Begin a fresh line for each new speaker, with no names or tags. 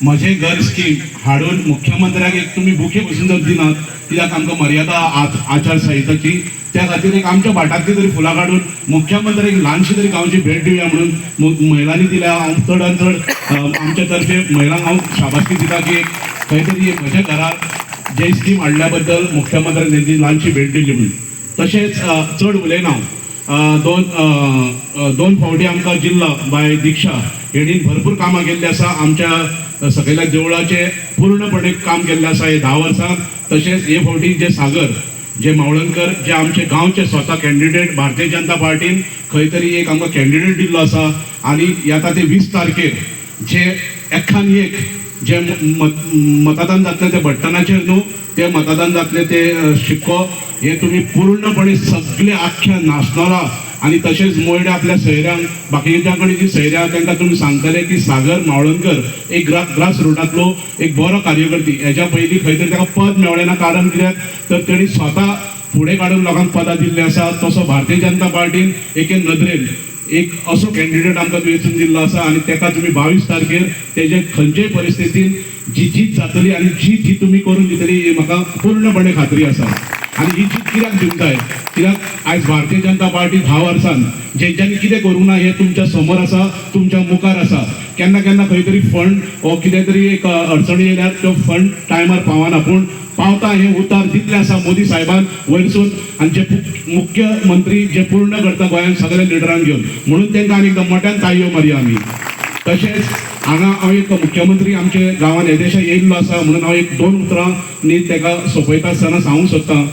म्हजे घर स्कीम हाडून मुख्यमंत्र्याक एक तुम्ही बुके बसून जर दिनात कित्याक आमकां मर्यादा आचारसंहिताची त्या खातीर एक आमच्या भाटांतली तरी फुलां काडून मुख्यमंत्र्याक ल्हानशी तरी गांवची भेट दिवया म्हणून महिलांनी दिल्या. हांव चडांत चड आमच्या तर्फे महिलांक हांव शाबासकी दिता की खंय तरी म्हज्या घरात जे स्कीम हाडल्या बद्दल मुख्यमंत्र्यान तेंची ल्हानशी भेट दिली म्हणून. तशेंच चड उलयना दोन फावटी आमकां जिल्ला बाय दिक्षा हेणीन भरपूर कामां केल्ली आसा. आमच्या सकयल्या देवळाचे पूर्णपणे काम केल्लें आसा हे 10 वर्सां. तशेंच हे फावटी जे सागर जे मावळणकर जे आमचे गांवचे स्वता कॅन्डिडेट भारतीय जनता पार्टीन खंय तरी एक आमकां कॅन्डिडेट दिल्लो आसा आनी येता ते 20 तारखेर जे एखान एक जे मतदान जातले ते बट्टनाचेर न्हू ते मतदान जातले ते शिक्को हे तुम्ही पूर्णपणे सगळे आख्या नाशनला आणि तसेच मोयडे आपल्या सैऱ्यांक बाकीच्या कडेन जी सैऱ्या तांकां तुम्ही सांगतले की सागर मावळणकर एक ग्रास रुटांतलो एक बरो कार्यकर्ती. हेच्या पयलीं खंय तरी ताका पद मेळ्ळें ना. कारण कित्याक तर तेणी स्वता फुडें काडून लोकांक पदां दिल्लीं आसा. तसो भारतीय जनता पार्टीन एके नदरेन एक असो कॅन्डिडेट आमकां वेचून दिल्लो आसा आनी ताका तुम्ही 22 तारखेर तेजे खंयचेय परिस्थितीन जी जीत जातली आनी जीत ही तुम्ही करून दितली ही म्हाका पूर्णपणे खात्री आसा. आणि ही जीत कित्याक दिवंक जाय कित्याक आयज भारतीय जनता पार्टी 10 वर्सां जेंच्यांनी कितें करूंक ना हे तुमच्या समोर आसा, तुमच्या मुखार आसा. केन्ना केन्ना खंय तरी फंड वो कितें तरी एक अडचणी येयल्यार तो फंड टायमार पावना पूण पावता हे उतार दिल्ले आसा मोदी साहेबान वयरसून आनी जे मुख्यमंत्री जे पूर्ण करता गोंयान सगळ्या लिडरांक घेवन म्हणून तांकां आनी एकदां मोठ्यान ताळयो मारया आमी. तशेंच हांगा हांव एक मुख्यमंत्री आमचे गांवांत येदेशा येयल्लो आसा म्हणून हांव एक 2 उतरां न्ही ताका सोंपयता आसतना सांगूंक सोदतां.